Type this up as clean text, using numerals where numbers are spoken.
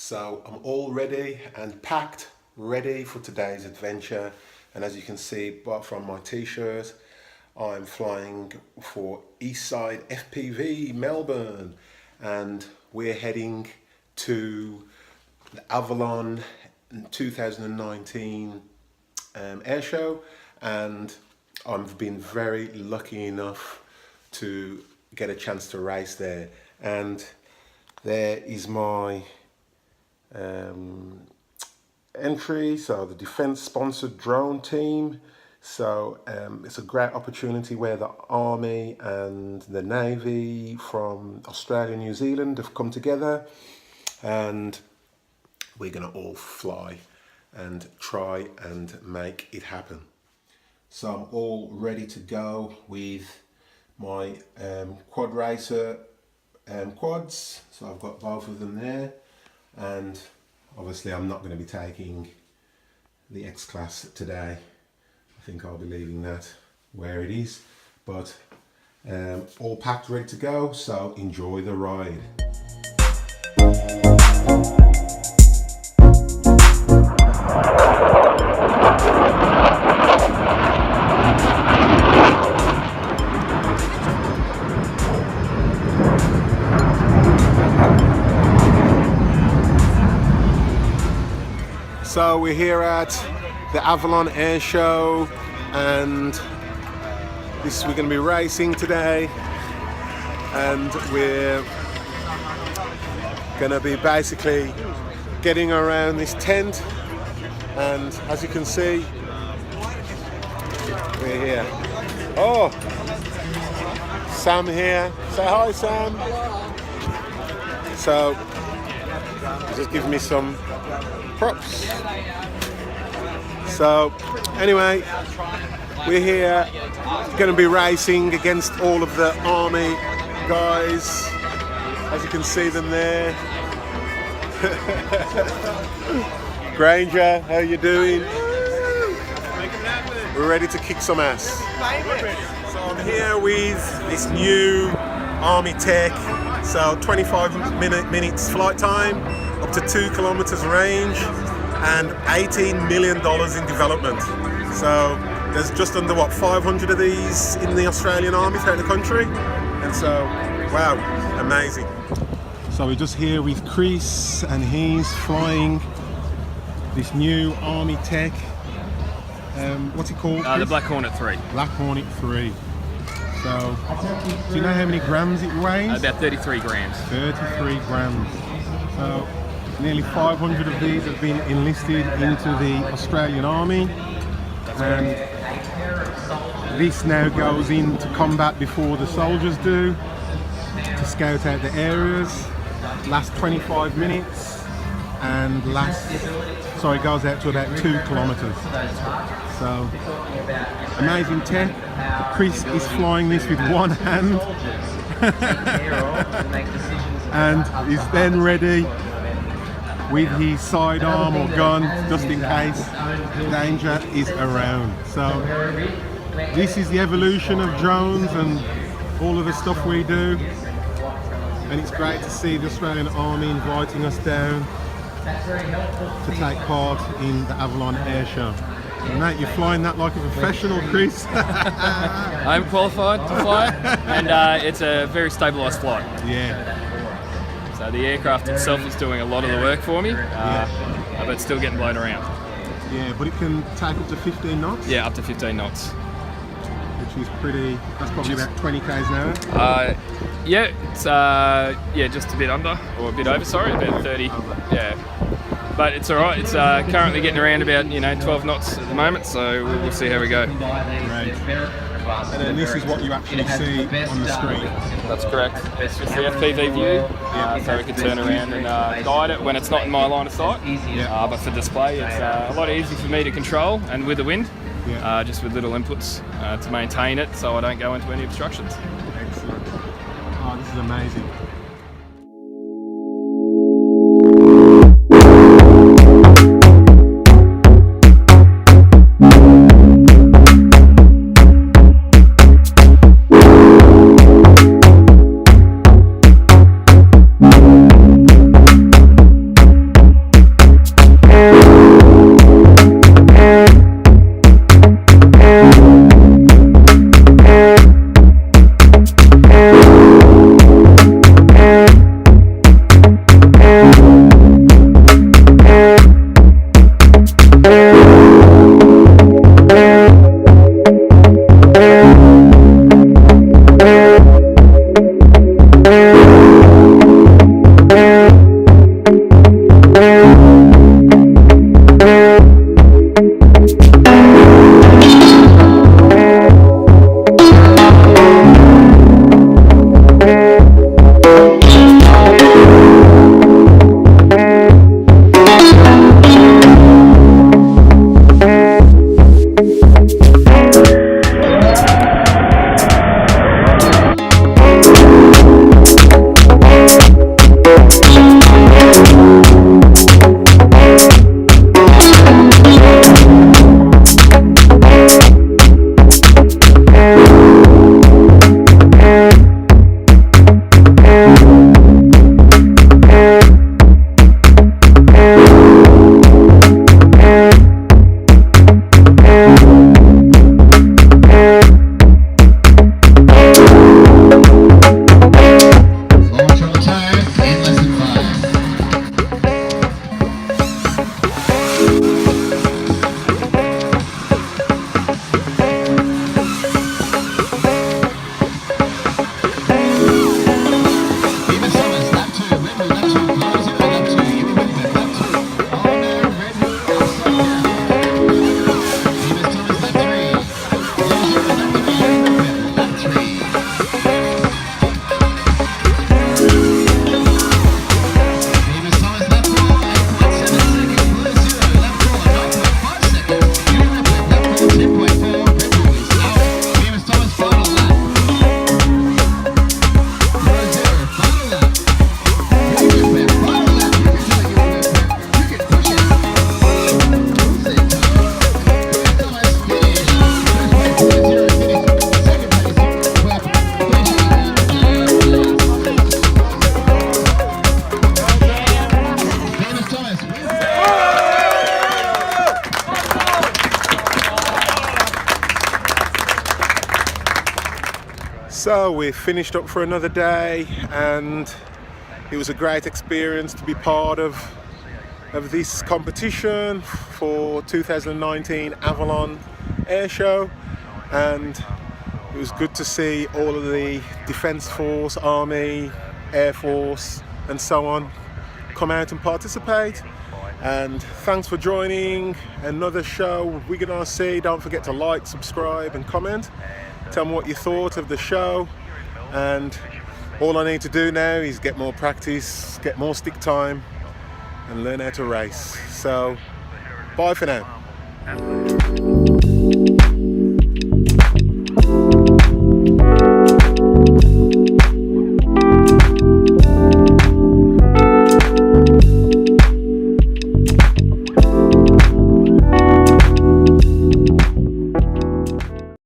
So I'm all ready and packed, ready for today's adventure. And as you can see, apart from my t-shirt, I'm flying for Eastside Fpv Melbourne, and we're heading to the Avalon 2019 Airshow, and I've been very lucky enough to get a chance to race there. And there is my entry, so the defense sponsored drone team. So it's a great opportunity where the Army and the Navy from Australia and New Zealand have come together, and we're gonna all fly and try and make it happen. So I'm all ready to go with my quad racer quads. So I've got both of them there, and obviously I'm not going to be taking the X-Class today. I think I'll be leaving that where it is, but all packed, ready to go, so enjoy the ride. So we're here at the Avalon Airshow, and we're going to be racing today, and we're going to be basically getting around this tent, and as you can see, we're here. Oh, Sam here. Say hi, Sam. So just give me some props. So anyway, we're here going to be racing against all of the Army guys, as you can see them there. Granger, how you doing? We're ready to kick some ass. So I'm here with this new Army tech. So 25 minutes flight time, up to 2 kilometers range, and $18 million in development. So there's just under 500 of these in the Australian Army throughout the country, and so wow, amazing. So we're just here with Chris, and he's flying this new Army tech. What's it called? The Black Hornet 3. Black Hornet 3. So, do you know how many grams it weighs? About 33 grams. 33 grams. So, nearly 500 of these have been enlisted into the Australian Army, and this now goes into combat before the soldiers do, to scout out the areas. Lasts 25 minutes and goes out to about 2 kilometers. So, amazing tech. Chris is flying this with one hand and is then ready with his sidearm or gun, just in case danger is around. So this is the evolution of drones and all of the stuff we do, and it's great to see the Australian Army inviting us down to take part in the Avalon Airshow. Mate, you're flying that like a professional, Chris. I'm qualified to fly, and it's a very stabilised flight. Yeah. So the aircraft itself is doing a lot of the work for me, but it's still getting blown around. Yeah, but it can take up to 15 knots? Yeah, up to 15 knots. Which is pretty, that's probably about 20 k's an hour? Yeah, it's just a bit under, or a bit over, sorry, about 30. Yeah. But it's alright, it's currently getting around about 12 knots at the moment, so we'll see how we go. Great. And then this is what you actually see on the screen. That's correct. It's just the FPV view, so we can turn around and guide it when it's not in my line of sight. But for display, it's a lot easier for me to control, and with the wind, just with little inputs to maintain it so I don't go into any obstructions. Excellent. Oh, this is amazing. So we finished up for another day, and it was a great experience to be part of this competition for 2019 Avalon Airshow, and it was good to see all of the Defence Force, Army, Air Force and so on come out and participate. And thanks for joining another show with WigganRC. Don't forget to like, subscribe and comment. Tell me what you thought of the show, and all I need to do now is get more practice, get more stick time and learn how to race. So bye for now.